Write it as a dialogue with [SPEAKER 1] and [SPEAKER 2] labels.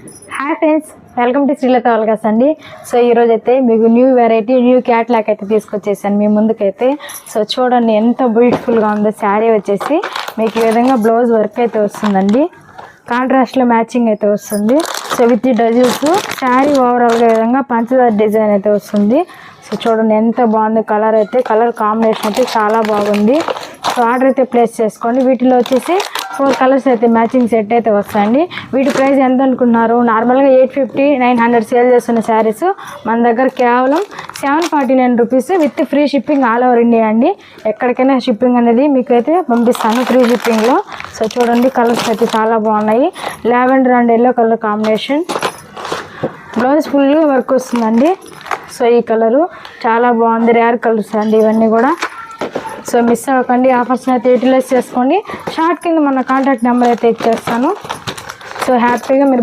[SPEAKER 1] Hi friends, welcome to Srilatha వల్గాస్ అండి. So ఈరోజు అయితే మీకు న్యూ వెరైటీ న్యూ క్యాట్లాగ్ అయితే తీసుకొచ్చేసాను మీ ముందుకైతే. సో చూడండి ఎంత బ్యూటిఫుల్గా ఉందో. శారీ వచ్చేసి మీకు ఈ విధంగా బ్లౌజ్ వర్క్ అయితే వస్తుందండి. కాంట్రాస్ట్లో మ్యాచింగ్ అయితే వస్తుంది. సో విత్ డజల్స్ శారీ ఓవరాల్గా విధంగా పంచదార డిజైన్ అయితే వస్తుంది. సో చూడండి ఎంత బాగుంది. కలర్ కాంబినేషన్ అయితే చాలా బాగుంది. సో ఆర్డర్ అయితే ప్లేస్ చేసుకోండి. వీటిలో వచ్చేసి 4 కలర్స్ అయితే మ్యాచింగ్ సెట్ అయితే వస్తాయండి. వీటి ప్రైస్ ఎంత అనుకున్నారు? నార్మల్గా 850, 900 సేల్ చేస్తున్న శారీస్ మన దగ్గర కేవలం 749 rupees with free shipping all over India అండి. ఎక్కడికైనా షిప్పింగ్ అనేది మీకు అయితే పంపిస్తాను ఫ్రీ షిప్పింగ్లో. సో చూడండి కలర్స్ అయితే చాలా బాగున్నాయి. Lavender and yellow colour combination. Blouse ఫుల్గా వర్క్ వస్తుందండి. సో ఈ కలరు చాలా బాగుంది. రేర్ కలర్స్ అండి ఇవన్నీ కూడా. సో మిస్ అవ్వకండి. ఆఫర్స్ అయితే యూటిలైజ్ చేసుకోండి. షార్ట్ కింద మన కాంటాక్ట్ నెంబర్ అయితే ఇచ్చేస్తాను. సో హ్యాపీగా మీరు